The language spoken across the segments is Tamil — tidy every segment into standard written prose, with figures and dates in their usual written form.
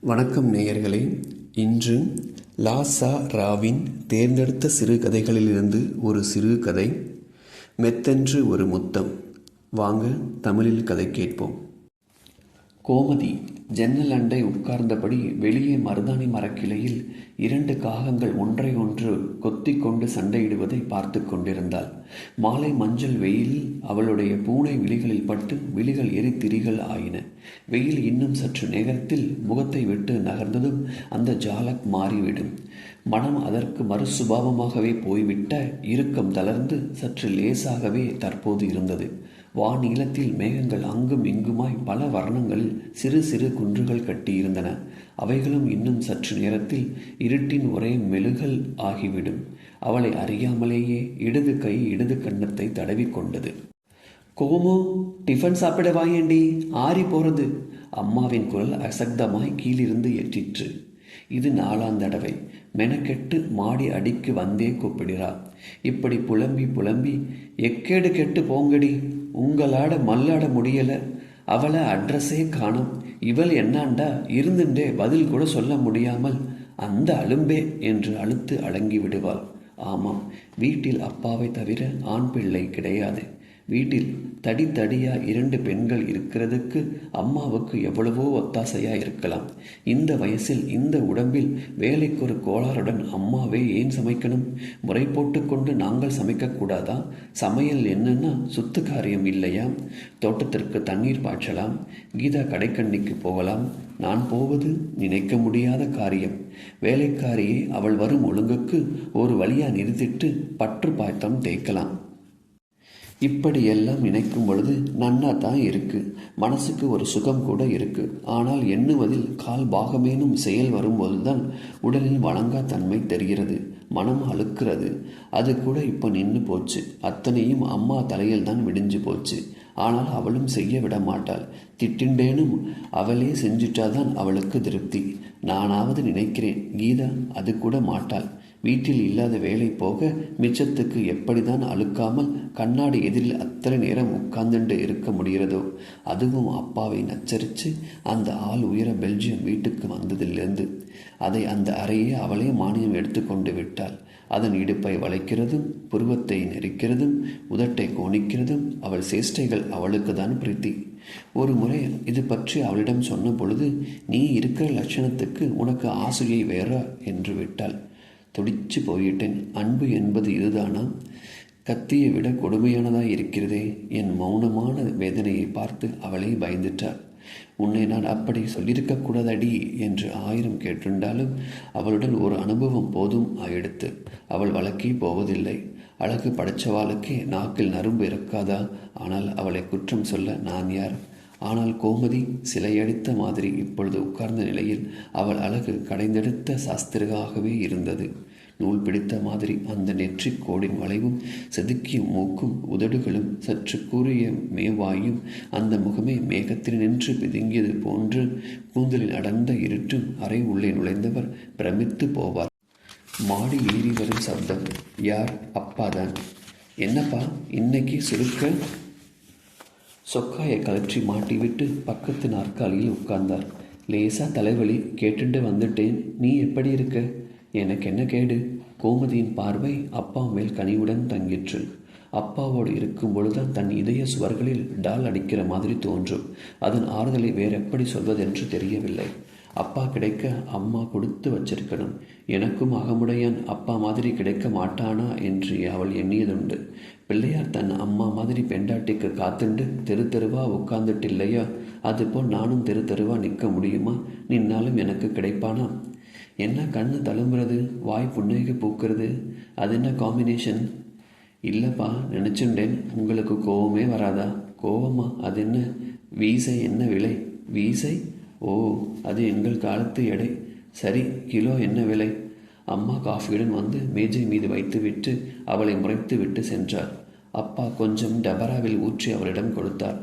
வணக்கம் நேயர்களே. இன்று லாசா ராவின் தேர்ந்தெடுத்த சிறுகதைகளிலிருந்து ஒரு சிறுகதை, மெத்தென்று ஒரு முத்தம். வாங்க தமிழில் கதை கேட்போம். கோமதி ஜன்னல் அண்டை உட்கார்ந்தபடி வெளியே மருதாணி மரக்கிளையில் 2 காகங்கள் ஒன்றை ஒன்று கொத்திக் கொண்டு சண்டையிடுவதை பார்த்து கொண்டிருந்தாள். மாலை மஞ்சள் வெயிலில் அவளுடைய பூனை விழிகளில் பட்டு விழிகள் எரித்திரிகள் ஆயின. வெயில் இன்னும் சற்று நேரத்தில் முகத்தை விட்டு நகர்ந்ததும் அந்த ஜாலக் மாறிவிடும். மனம் அதற்கு மறுசுபாவமாகவே போய்விட்ட இறுக்கம் தளர்ந்து சற்று லேசாகவே தற்போது இருந்தது. வானீளத்தில் மேகங்கள் அங்கும் இங்குமாய் பல வர்ணங்களில் சிறு சிறு குன்றுகள் கட்டியிருந்தன. அவைகளும் இன்னும் சற்று நேரத்தில் இருட்டின் ஒரே மெழுகல் ஆகிவிடும். அவளை அறியாமலேயே இடது கை இடது கன்னத்தை தடவி கொண்டது. கோமோ, டிஃபன் சாப்பிட வாயேண்டி, ஆறி போறது. அம்மாவின் குரல் அசக்தமாய் கீழிருந்து எட்டிற்று. இது 4ஆம் தடவை. மெனக்கெட்டு மாடி அடிக்கு வந்தே கூப்பிடுறா. இப்படி புலம்பி புலம்பி எக்கேடு கெட்டு போங்கடி, உங்களாட மல்லாட முடியல. அவளை அட்ரஸே காணும். இவள் என்னாண்டா இருந்துட்டே பதில் கூட சொல்ல முடியாமல் அந்த அலும்பே என்று அழுத்து அடங்கி விடுவாள். ஆமாம், வீட்டில் அப்பாவை தவிர ஆண் பிள்ளை கிடையாது. வீட்டில் தடியா 2 பெண்கள் இருக்கிறதுக்கு அம்மாவுக்கு எவ்வளவோ ஒத்தாசையா இருக்கலாம். இந்த வயசில் இந்த உடம்பில் வேலைக்கு ஒரு கோளாறுடன் அம்மாவே ஏன் சமைக்கணும்? முறை போட்டு கொண்டு நாங்கள் சமைக்கக்கூடாதா? சமையல் என்னன்னா சுத்து காரியம் இல்லையா? தோட்டத்திற்கு தண்ணீர் பாய்ச்சலாம், கீதா கடைக்கண்ணிக்கு போகலாம். நான் போவது நினைக்க முடியாத காரியம். வேலைக்காரியை அவள் வரும் ஒழுங்குக்கு ஒரு வழியா நிறுத்திட்டு பற்று பாய்த்தம் தேய்க்கலாம். இப்படியெல்லாம் நினைக்கும் பொழுது நன்னா தான் இருக்கு. மனசுக்கு ஒரு சுகம் கூட இருக்கு. ஆனால் எண்ணுவதில் கால் பாகமேனும் செயல் வரும்போதுதான் உடலில் வழங்கா தன்மை தெரிகிறது. மனம் அழுக்கிறது. அது கூட இப்போ நின்று போச்சு. அத்தனையும் அம்மா தலையில் தான் விடிஞ்சு போச்சு. ஆனால் அவளும் செய்ய விட மாட்டாள். திட்டிண்டேனும் அவளே செஞ்சுட்டாதான் அவளுக்கு திருப்தி. நானாவது நினைக்கிறேன், கீதா அது கூட மாட்டாள். வீட்டில் இல்லாத வேலை போக மிச்சத்துக்கு எப்படிதான் அழுக்காமல் கண்ணாடி எதிரில் அத்தனை நேரம் உட்கார்ந்துட்டு இருக்க முடிகிறதோ? அதுவும் அப்பாவை நச்சரித்து அந்த ஆள் உயர பெல்ஜியம் வீட்டுக்கு வந்ததிலிருந்து. அதை அந்த அறையே அவளே மானியம் எடுத்துக்கொண்டு விட்டாள். அதன் இடுப்பை வளைக்கிறதும் புருவத்தை நெரிக்கிறதும் உதட்டை கோணிக்கிறதும் அவள் சேஷ்டைகள் அவளுக்கு தான் பிரீத்தி. ஒரு முறை இது பற்றி அவளிடம் சொன்ன பொழுது, நீ இருக்கிற லட்சணத்துக்கு உனக்கு ஆசையை வேற என்று விட்டாள். துடிச்சு போயிட்டேன். அன்பு என்பது இதுதானா? கத்தியை விட கொடுமையானதாய் இருக்கிறதே. என் மௌனமான வேதனையை பார்த்து அவளே பயந்துட்டாள். உன்னை நான் அப்படி சொல்லியிருக்கக்கூடாதடி என்று 1000 கேட்டிருந்தாலும் அவளுடன் ஒரு அனுபவம் போதும் ஆயிடுத்து. அவள் வழக்கே போவதில்லை. அழகு படைச்சவாளுக்கே நாக்கில் நரும்பு இருக்காதா? ஆனால் அவளை குற்றம் சொல்ல நான் யார்? ஆனால் கோமதி சிலையடித்த மாதிரி இப்பொழுது உட்கார்ந்த நிலையில் அவள் அழகு கடைந்தெடுத்த சாஸ்திரிகாகவே இருந்தது. நூல் பிடித்த மாதிரி அந்த நெற்றிக் கோடின் வளைவும் செதுக்கிய மூக்கும் உதடுகளும் சற்று கூறிய மேவாயும் அந்த முகமே மேகத்தில் நின்று பிதுங்கியது போன்று கூந்தலில் அடர்ந்த இருட்டும் அறை உள்ளே நுழைந்தவர் பிரமித்து போவார். மாடி ஏறி வரும் சப்தம். யார்? அப்பாதான். என்னப்பா இன்னைக்கு சுருக்க? சொக்காயை கலற்றி மாட்டிவிட்டு பக்கத்து நாற்காலியில் உட்கார்ந்தார். லேசா தலைவலி, கேட்டுட்டு வந்துட்டேன். நீ எப்படி இருக்க? எனக்கு என்ன கேடு? கோமதியின் பார்வை அப்பா மேல் கனிவுடன் தங்கிற்று. அப்பாவோடு இருக்கும் பொழுதுதான் தன் இதய சுவர்களில் டால் அடிக்கிற மாதிரி தோன்றும். அதன் ஆறுதலை வேறெப்படி சொல்வதென்று தெரியவில்லை. அப்பா கிடைக்க அம்மா கொடுத்து வச்சிருக்கணும். எனக்கும் அகமுடையான் அப்பா மாதிரி கிடைக்க மாட்டானா என்று அவள் எண்ணியதுண்டு. பிள்ளையார் தன் அம்மா மாதிரி பெண்டாட்டிக்கு காத்துண்டு தெரு தெருவா உட்கார்ந்துட்டு இல்லையா? அதுபோல் நானும் தெரு தெருவா நிற்க முடியுமா? நின்னாலும் எனக்கு கிடைப்பானா? என்ன கண்ணு தழும்புறது, வாய் புன்னகைக்கு பூக்கிறது? அது என்ன காம்பினேஷன்? இல்லைப்பா, நினச்சுண்டேன். உங்களுக்கு கோவமே வராதா? கோவமா? அது என்ன? வீசை என்ன விலை? வீசை? ஓ, அது எங்கள் காலத்து எடை. சரி, கிலோ என்ன விலை? அம்மா காஃபியுடன் வந்து மேஜை மீது வைத்து விட்டு அவளை முறைத்து விட்டு சென்றார். அப்பா கொஞ்சம் டபராவில் ஊற்றி அவளிடம் கொடுத்தார்.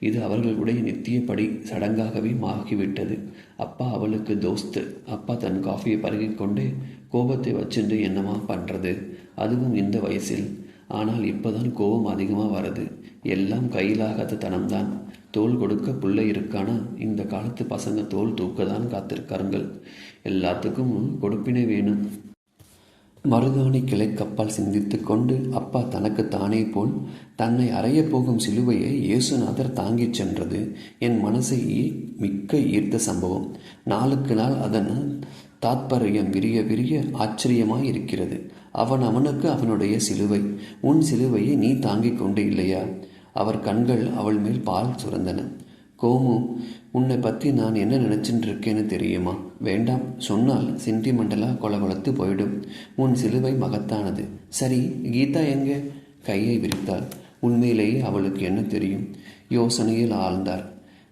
இது அவர்களுடைய நித்தியப்படி சடங்காகவே ஆகிவிட்டது. அப்பா அவளுக்கு தோஸ்து. அப்பா தன் காஃபியை பருகிக்கொண்டே, கோபத்தை வச்சுண்டு என்னமா பண்ணுறது, அதுவும் இந்த வயசில். ஆனால் இப்போதான் கோபம் அதிகமாக வருது. எல்லாம் கையிலாகாத தனம்தான். தோள் கொடுக்க பிள்ளை இருக்கானா? இந்த காலத்து பசங்க தோள் தூக்க தான் காத்திருக்காருங்கள். எல்லாத்துக்கும் கொடுப்பினை வேணும். மருதாணி கிளைக்கப்பால் சிந்தித்து கொண்டு அப்பா தனக்கு தானே போல் தன்னை அறையப் போகும் சிலுவையை இயேசுநாதர் தாங்கிச் சென்றது என் மனசை மிக்க ஈர்த்த சம்பவம். நாளுக்கு நாள் அதன் தாத்பரியம் விரிய விரிய ஆச்சரியமாய் இருக்கிறது. அவனுக்கு அவனுடைய சிலுவை. உன் சிலுவையை நீ தாங்கிக் கொண்டு இல்லையா? அவர் கண்கள் அவள் மேல் பால் சுரந்தன. கோமு, உன்னை பற்றி நான் என்ன நினச்சிட்டு இருக்கேன்னு தெரியுமா? வேண்டாம், சொன்னால் சென்டிமெண்டலாக கொலகொலத்து போயிடும். உன் சிலுவை மகத்தானது. சரி, கீதா எங்கே? கையை விரித்தாள். உண்மையிலேயே அவளுக்கு என்ன தெரியும்? யோசனையில் ஆழ்ந்தார்.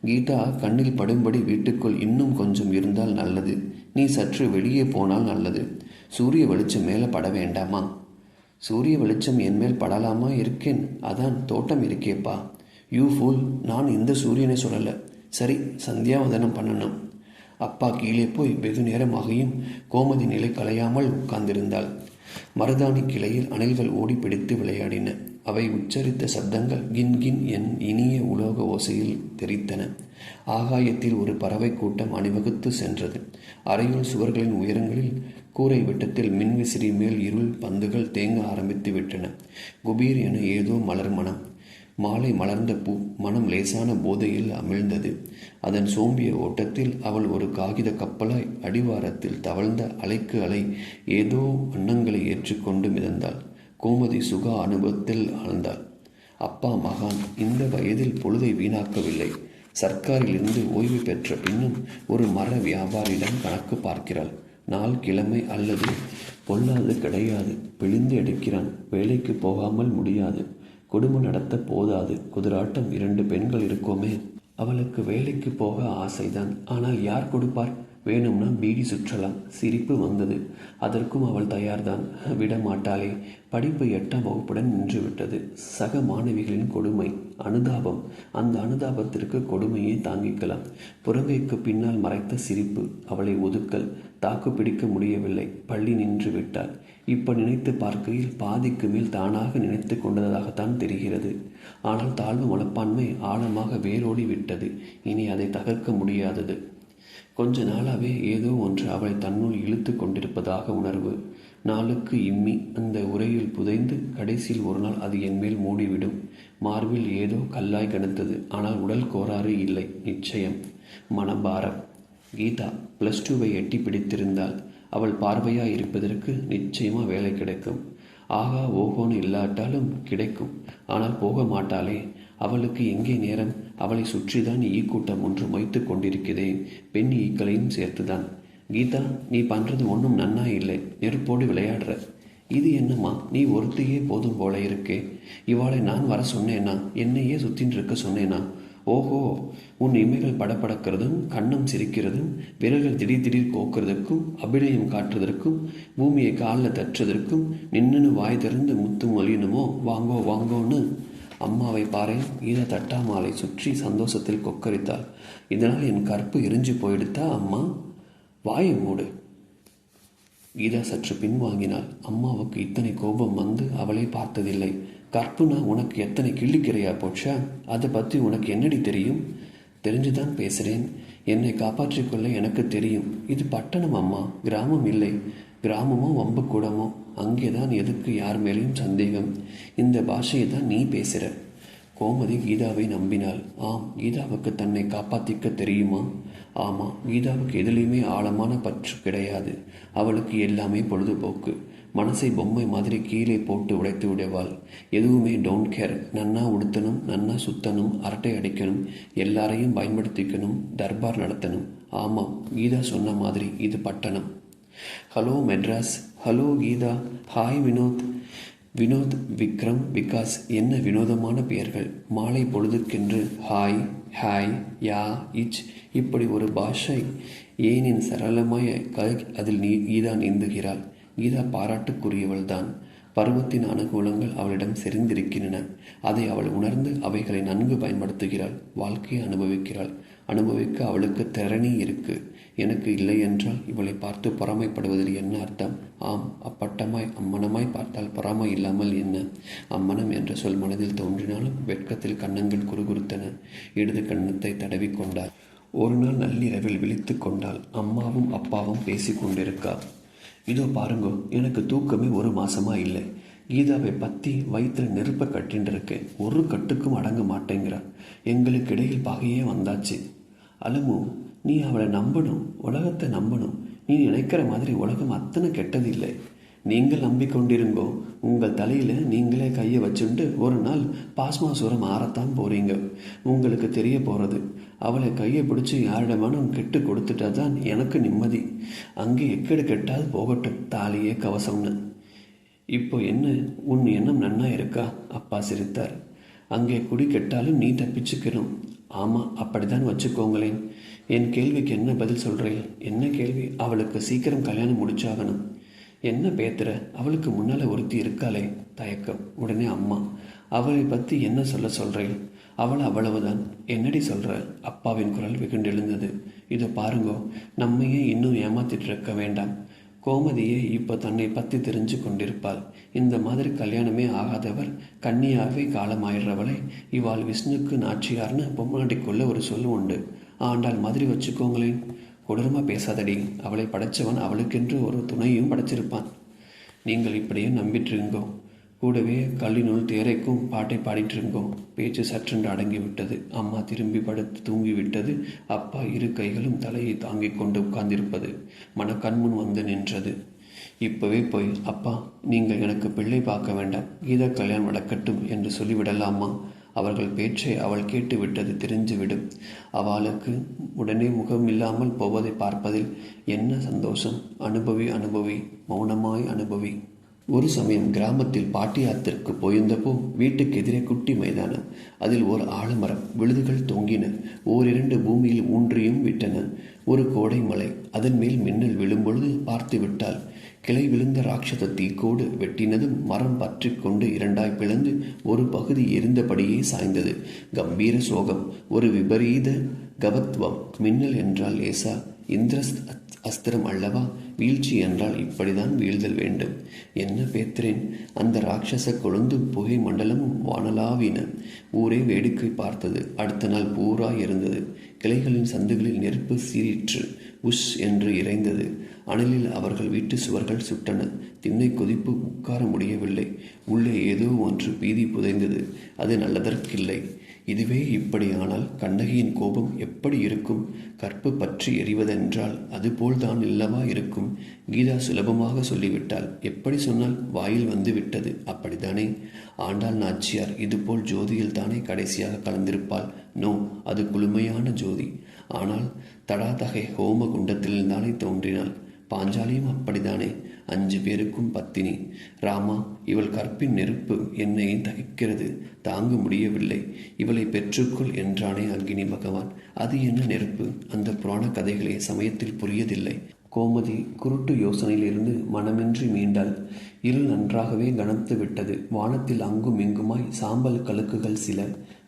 கீதா கண்ணில் படும்படி வீட்டுக்குள் இன்னும் கொஞ்சம் இருந்தால் நல்லது. நீ சற்று வெளியே போனால் நல்லது. சூரிய வெளிச்சம் மேலே பட வேண்டாமா? சூரிய வெளிச்சம் என் மேல் படலாமா? இருக்கேன். அதான் தோட்டம் இருக்கேப்பா. யூ ஃபூல், நான் இந்த சூரியனை சொல்லலை. சரி, சந்தியாவதனம் பண்ணணும். அப்பா கீழே போய் வெகு நேரமாகியும் கோமதி நிலை கலையாமல் உட்கார்ந்திருந்தாள். மருதாணி கிளையில் அணில்கள் ஓடி பிடித்து விளையாடின. அவை உச்சரித்த சப்தங்கள் கின் கின் என் இனிய உலோக ஓசையில் தெரித்தன. ஆகாயத்தில் ஒரு பறவை கூட்டம் அணிவகுத்து சென்றது. அறையுள் சுவர்களின் உயரங்களில் கூரை விட்டத்தில் மின்விசிறி மேல் இருள் பந்துகள் தேங்க ஆரம்பித்து விட்டன. குபீர் என ஏதோ மலர் மனம். மாலை மலர்ந்த பூ மனம் லேசான போதையில் அமிழ்ந்தது. அதன் சோம்பிய ஓட்டத்தில் அவள் ஒரு காகித கப்பலாய் அடிவாரத்தில் தவழ்ந்த அலைக்கு அலை ஏதோ வண்ணங்களை ஏற்றுக்கொண்டு மிதந்தாள். கோமதி சுக அனுபவத்தில் ஆழ்ந்தாள். அப்பா மகான் இந்த வயதில் பொழுதை வீணாக்கவில்லை. சர்க்காரிலிருந்து ஓய்வு பெற்ற பின்னும் ஒரு மர வியாபாரியிடம் கணக்கு பார்க்கிறாள். நாள் கிழமை அல்லது பொல்லாது கிடையாது. பிழிந்து எடுக்கிறான். வேலைக்கு போகாமல் முடியாது. குடும்பம் நடத்த போதாது. குதிராட்டம் 2 பெண்கள் இருக்கோமே. அவளுக்கு வேலைக்கு போக ஆசைதான். ஆனால் யார் கொடுப்பார்? வேணும்னா பீடி சுற்றலாம். சிரிப்பு வந்தது. அதற்கும் அவள் தயார்தான். விட மாட்டாளே. படிப்பு 8ஆம் வகுப்புடன் நின்றுவிட்டது. சக மாணவிகளின் கொடுமை, அனுதாபம். அந்த அனுதாபத்திற்கு கொடுமையை தாங்கிக்கலாம். புறங்கைக்கு பின்னால் மறைத்த சிரிப்பு. அவளை ஒதுக்கல். தாக்கு பிடிக்க முடியவில்லை. பள்ளி நின்று விட்டாள். இப்ப நினைத்து பார்க்கையில் பாதிக்கு மேல் தானாக நினைத்து கொண்டதாகத்தான் தெரிகிறது. ஆனால் தாழ்வு மனப்பான்மை ஆழமாக வேரோடி விட்டது. இனி அதை தகர்க்க முடியாதது. கொஞ்ச நாளாகவே ஏதோ ஒன்று அவளை தன்னுள் இழுத்து கொண்டிருப்பதாக உணர்வு. நாளுக்கு இம்மி அந்த உரையில் புதைந்து கடைசியில் ஒரு நாள் அது என்மேல் மூடிவிடும். மார்பில் ஏதோ கல்லாய் கனத்தது. ஆனால் உடல் கோளாறு இல்லை. நிச்சயம் மனபாரம். கீதா +2 எட்டி பிடித்திருந்தாள். அவள் பார்வையாக இருப்பதற்கு நிச்சயமாக வேலை கிடைக்கும். ஆகா ஓகோன்னு இல்லாட்டாலும் கிடைக்கும். ஆனால் போக மாட்டாளே. அவளுக்கு எங்கே நேரம்? அவளை சுற்றிதான் ஈக்கூட்டம் ஒன்று மொய்த்து கொண்டிருக்கிறதே. பெண் ஈக்களையும் சேர்த்துதான். கீதா, நீ பண்ணுறது ஒன்றும் நன்னா இல்லை. நெருப்போடு விளையாடுற. இது என்னம்மா, நீ ஒருத்தையே போதும் போல இருக்கே. இவாளை நான் வர சொன்னேனா? என்னையே சுத்தின்னு இருக்க சொன்னேனா? ஓஹோ, உன் இமைகள் படப்படக்கிறதும் கண்ணம் சிரிக்கிறதும் விரல்கள் திடீர் கோக்கிறதுக்கும் அபிநயம் காட்டுறதற்கும் பூமியை காலில் தட்டுறதற்கும் நின்னுன்னு வாய் திறந்து முத்து மொழியணுமோ வாங்கோ வாங்கோன்னு. அம்மாவை பாரேன். கீதா தட்டாமாலை சுற்றி சந்தோஷத்தில் கொக்கரித்தாள். இதனால் என் கற்பு எரிஞ்சு போயிடுத்தா அம்மா? வாயை மூடு. கீதா சற்று பின்வாங்கினாள். அம்மாவுக்கு இத்தனை கோபம் வந்து அவளை பார்த்ததில்லை. கற்புனா உனக்கு எத்தனை கிள்ளிக்கிறையா போச்சா? அதை பற்றி உனக்கு என்னடி தெரியும்? தெரிஞ்சுதான் பேசுகிறேன். என்னை காப்பாற்றிக்கொள்ள எனக்கு தெரியும். இது பட்டணம் அம்மா, கிராமம் இல்லை. கிராமமோ வம்பு கூடமோ அங்கேதான் எதுக்கு யார் மேலேயும் சந்தேகம். இந்த பாஷையை தான் நீ பேசுகிற. கோமதி கீதாவை நம்பினாள். ஆம், கீதாவுக்கு தன்னை காப்பாற்றிக்க தெரியுமா? ஆமாம், கீதாவுக்கு எதிலையுமே ஆழமான பற்று கிடையாது. அவளுக்கு எல்லாமே பொழுதுபோக்கு. மனசை பொம்மை மாதிரி கீழே போட்டு உடைத்து விடுவாள். எதுவுமே டோன்ட் கேர். நன்னா உடுத்தணும், நன்னா சுத்தணும், அரட்டை அடிக்கணும், எல்லாரையும் பயன்படுத்திக்கணும், தர்பார் நடத்தணும். ஆமாம், கீதா சொன்ன மாதிரி இது பட்டணம். Hello Madras. Hello Geetha. Hi Vinod. Vinod, Vikram, Vikas. என்ன வினோதமான பெயர்கள். மாலை பொழுதுக்கென்று ஹாய், ஹாய், யா, இச் இப்படி ஒரு பாஷை. ஏனின் சரளமாய அதில் கீதா நீந்துகிறாள். கீதா பாராட்டுக்குரியவள்தான். பருவத்தின் அனுகூலங்கள் அவளிடம் செறிந்திருக்கின்றன. அதை அவள் உணர்ந்து அவைகளை நன்கு பயன்படுத்துகிறாள். வாழ்க்கையை அனுபவிக்கிறாள். அனுபவிக்க அவளுக்கு திறனி இருக்கு. எனக்கு இல்லை என்றால் இவளை பார்த்து பொறாமைப்படுவதில் என்ன அர்த்தம்? ஆம், அப்பட்டமாய் அம்மனமாய் பார்த்தால் பொறாமை இல்லாமல் என்ன? அம்மனம் என்ற சொல் மனதில் தோன்றினாலும் வெட்கத்தில் கன்னங்கள் குறுகுறுத்தன. இடது கன்னத்தை தடவிக்கொண்டாள். ஒரு நாள் நள்ளிரவில் விழித்து கொண்டாள். அம்மாவும் அப்பாவும் பேசி கொண்டிருக்கா. இதோ பாருங்கோ, எனக்கு தூக்கமே ஒரு மாசமா இல்லை. கீதாவை பற்றி வயிற்றில் நெருப்பை கட்டின்னு இருக்கேன். ஒரு கட்டுக்கும் அடங்க மாட்டேங்கிறா. எங்களுக்கு இடையில் பகையே வந்தாச்சு. அலமு, நீ அவளை நம்பணும், உலகத்தை நம்பணும். நீ நினைக்கிற மாதிரி உலகம் அத்தனை கெட்டதில்லை. நீங்கள் நம்பிக்கொண்டிருங்கோ. உங்கள் தலையில் நீங்களே கையை வச்சுட்டு ஒரு நாள் பாஸ்மாசூரம் ஆறத்தான் போகிறீங்க. உங்களுக்கு தெரிய போகிறது. அவளை கையை பிடிச்சி யாரிடமானும் கெட்டு கொடுத்துட்டா தான் எனக்கு நிம்மதி. அங்கே எக்கெடு கெட்டாது போகட்டும், தாலியே கவசம்னு. இப்போ என்ன, உன் எண்ணம் நன்னா இருக்கா? அப்பா சிரித்தார். அங்கே குடி கெட்டாலும் நீ தப்பிச்சுக்கணும். ஆமாம், அப்படிதான் வச்சுக்கோங்களேன். என் கேள்விக்கு என்ன பதில் சொல்கிறேன்? என்ன கேள்வி? அவளுக்கு சீக்கிரம் கல்யாணம் முடிச்சாகணும். என்ன பேத்துற? அவளுக்கு முன்னால் ஒருத்தி இருக்காளே. தயக்கம். உடனே அம்மா, அவளை பற்றி என்ன சொல்கிறேன்? அவள் அவ்வளவுதான். என்னடி சொல்கிற? அப்பாவின் குரல் வெகுண்டெழுந்தது. இதை பாருங்கோ, நம்மையே இன்னும் ஏமாத்திட்டு இருக்க வேண்டாம். கோமதியே இப்போ தன்னை பற்றி தெரிஞ்சு கொண்டிருப்பாள். இந்த மாதிரி கல்யாணமே ஆகாதவர் கன்னியாகவே காலமாயிடுறவளை இவாள் விஷ்ணுக்கு நாச்சியார்னு பொம்மாட்டிக்குள்ள ஒரு சொல்லு உண்டு. ஆண்டாள் மாதிரி வச்சுக்கோங்களேன். கொடூரமாக பேசாதடி. அவளை படைச்சவன் அவளுக்கென்று ஒரு துணையும் படைச்சிருப்பான். நீங்கள் இப்படியே நம்பிட்டுருங்கோ. கூடவே கல்லினுள் தேரைக்கும் பாட்டை பாடிட்டுருங்கோ. பேச்சு சற்றென்று அடங்கிவிட்டது. அம்மா திரும்பி படுத்து தூங்கிவிட்டது. அப்பா இரு கைகளும் தலையை தாங்கிக் கொண்டு உட்கார்ந்திருப்பது மன கண்முன் வந்து நின்றது. இப்போவே போய், அப்பா, நீங்கள் எனக்கு பிள்ளை பார்க்க வேண்டாம், கீதா கல்யாணம் நடக்கட்டும் என்று சொல்லிவிடலாமா? அவர்கள் பேச்சை அவள் கேட்டுவிட்டது தெரிஞ்சுவிடும். அவளுக்கு உடனே முகம் இல்லாமல் போவதை பார்ப்பதில் என்ன சந்தோஷம்? அனுபவி, மௌனமாய் அனுபவி. ஒரு சமயம் கிராமத்தில் பாட்டியாத்திற்கு போயிருந்தப்போ வீட்டுக்கு எதிரே குட்டி மைதானம். அதில் ஒரு ஆலமரம், விழுதுகள் தொங்கின. ஓரிரண்டு பூமியில் ஊன்றியும் விட்டன. ஒரு கோடை மலை. அதன் மேல் மின்னல் விழும்பொழுது பார்த்து விட்டால் கிளை விழுந்த ராட்சத தீக்கோடு வெட்டினதும் மரம் பற்றி கொண்டு இரண்டாய் பிளந்து ஒரு பகுதி எரிந்தபடியே சாய்ந்தது. கம்பீர சோகம், ஒரு விபரீத கவத்வம். மின்னல் என்றால் லேசா இந்திர அஸ்திரம் அல்லவா? வீழ்ச்சி என்றால் இப்படிதான் வீழ்தல் வேண்டும். என்ன பேத்திரேன்? அந்த ராட்சச கொழுந்து புகை மண்டலமும் வானலாவின. ஊரே வேடிக்கை பார்த்தது. அடுத்த நாள் பூரா இருந்தது. கிளைகளின் சந்துகளில் நெருப்பு சீறிற்று. உஷ் என்று இறைந்தது. அனலில் அவர்கள் வீட்டு சுவர்கள் சுட்டன. திண்ணை கொதிப்பு உட்கார முடியவில்லை. உள்ளே ஏதோ ஒன்று பீதி புதைந்தது. அது நல்லதற்கில்லை. இதுவே இப்படியானால் கண்ணகியின் கோபம் எப்படி இருக்கும்? கற்பு பற்றி எறிவதென்றால் அதுபோல்தான் இல்லவா இருக்கும்? கீதா சுலபமாக சொல்லிவிட்டாள். எப்படி சொன்னால் வாயில் வந்து விட்டது. அப்படித்தானே? ஆண்டாள் நாச்சியார் இதுபோல் ஜோதியில் தானே கடைசியாக கலந்திருப்பாள். நோ, அது குளுமையான ஜோதி. ஆனால் தடாதகை ஹோம குண்டத்தில்தானே தோன்றினாள். பாஞ்சாலியும் அப்படித்தானே? 5 பேருக்கும் பத்தினி. ராமா, இவள் கற்பின் நெருப்பு என்னை தகிக்கிறது, தாங்க முடியவில்லை. இவளை பெற்றுக்கொள் என்றானே அக்னி பகவான். அது என்ன நெருப்பு? அந்த புராண கதைகளே சமயத்தில் புரியதில்லை. கோமதி குருட்டு யோசனையிலிருந்து மனமின்றி மீண்டாள். இருள் நன்றாகவே கனத்து விட்டது. வானத்தில் அங்கும் இங்குமாய் சாம்பல் கழுக்குகள் சில.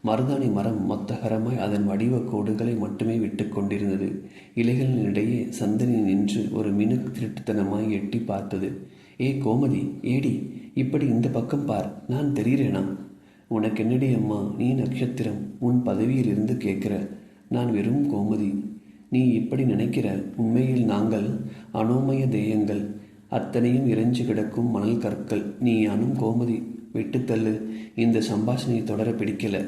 மருதாணி மரம் மொத்தகரமாய் அதன் வடிவ கோடுகளை மட்டுமே விட்டு கொண்டிருந்தது. இலைகளினிடையே சந்தனி நின்று ஒரு மினுக்கு திருட்டுத்தனமாய் எட்டி பார்த்தது. ஏ கோமதி, ஏடி, இப்படி இந்த பக்கம் பார், நான் தெரிகிறேனா? உனக்கு என்னடி அம்மா, நீ நட்சத்திரம், உன் பதவியில் இருந்து கேட்கிற. நான் வெறும் கோமதி. நீ இப்படி நினைக்கிற. உண்மையில் நாங்கள் அனோமய தேயங்கள். அத்தனையும் இறைஞ்சு கிடக்கும் மணல் கற்கள். நீ அனும் கோமதி, விட்டுத்தள்ளு. இந்த சம்பாஷணையை தொடர பிடிக்கல.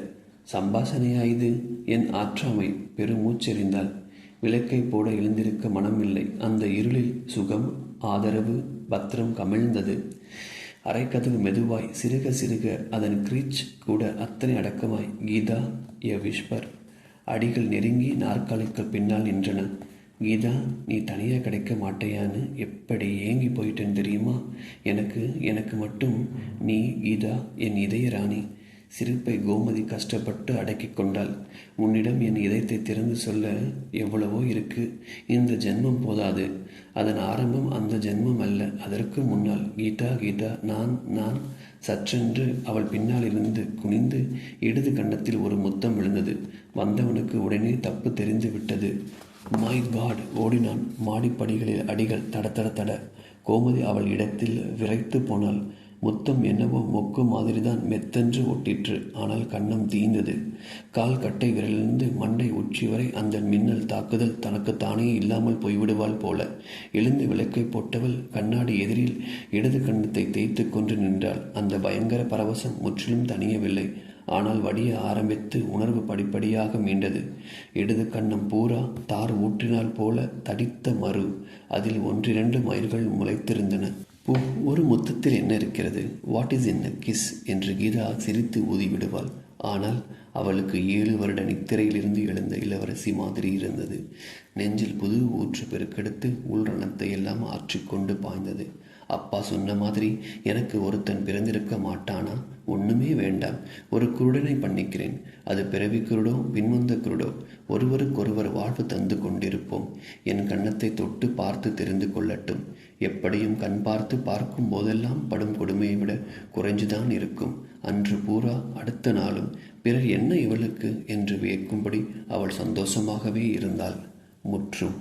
சம்பாஷணையா இது? என் ஆற்றாமை. பெருமூச்செறிந்தாள். விளக்கை போட எழுந்திருக்க மனமில்லை. அந்த இருளில் சுகம், ஆதரவு, பத்திரம் கமிழ்ந்தது. அரைக்கதவு மெதுவாய் சிறுக சிறுக, அதன் கிரீச் கூட அத்தனை அடக்கமாய். கீதா, எ விஸ்பர். அடிகள் நெருங்கி நாற்காலிக்கு பின்னால் நின்றன. கீதா, நீ தனியாக கிடைக்க மாட்டேயான்னு எப்படி ஏங்கி போயிட்டேன்னு தெரியுமா? எனக்கு மட்டும் நீ கீதா, என் இதய ராணி. சிரிப்பை கோமதி கஷ்டப்பட்டு அடக்கி கொண்டாள். உன்னிடம் என் இதயத்தை திறந்து சொல்ல எவ்வளவோ இருக்கு. இந்த ஜென்மம் போதாது. அதன் ஆரம்பம் அந்த ஜென்மம் அல்ல, அதற்கு முன்னால். கீதா, கீதா, நான். சற்றென்று அவள் பின்னால் இருந்து குனிந்து இடது கன்னத்தில் ஒரு முத்தம் விழுந்தது. வந்தவனுக்கு உடனே தப்பு தெரிந்து விட்டது. My God! ஓடினான். மாடிப்படிகளில் அடிகள் தட தட தட. கோமதி அவள் இடத்தில் விறைத்து போனாள். முத்தம் என்னவோ மொக்கு மாதிரிதான் மெத்தென்று ஒட்டிற்று. ஆனால் கன்னம் தீய்ந்தது. கால் கட்டை விரலிலிருந்து மண்டை உச்சி வரை அந்த மின்னல் தாக்குதல் தனக்குத்தானே இல்லாமல் போய்விடுவாள் போல. எழுந்து விளக்கை போட்டவள் கண்ணாடி எதிரில் இடது கன்னத்தை தேய்த்து கொண்டு நின்றாள். அந்த பயங்கர பரவசம் முற்றிலும் தணியவில்லை. ஆனால் வடிய ஆரம்பித்து உணர்வு படிப்படியாக மீண்டது. இடது கன்னம் பூரா தார் ஊற்றினால் போல தடித்த மறு. அதில் 1-2 மயிர்கள் முளைத்திருந்தன. ஒரு முத்தத்தில் என்ன இருக்கிறது? What is in a kiss என்று கீதா சிரித்து ஊதிவிடுவாள். ஆனால் அவளுக்கு 7 வருட நித்திரையிலிருந்து எழுந்த இளவரசி மாதிரி இருந்தது. நெஞ்சில் புது ஊற்று பெருக்கெடுத்து உள்ரணத்தை எல்லாம் ஆற்றிக்கொண்டு பாய்ந்தது. அப்பா சொன்ன மாதிரி எனக்கு ஒருத்தன் பிறந்திருக்க மாட்டானா? ஒன்றுமே வேண்டாம். ஒரு குருடனை பண்ணிக்கிறேன். அது பிறவி குருடோ பின்வந்த குருடோ, ஒருவருக்கொருவர் வாழ்வு தந்து கொண்டிருப்போம். என் கன்னத்தை தொட்டு பார்த்து தெரிந்து கொள்ளட்டும். எப்படியும் கண் பார்த்து பார்க்கும் போதெல்லாம் படும் கொடுமையை விட குறைஞ்சுதான் இருக்கும். அன்று பூரா அடுத்த நாளும் பிறர் என்ன இவளுக்கு என்று வியக்கும்படி அவள் சந்தோஷமாகவே இருந்தாள். முற்றும்.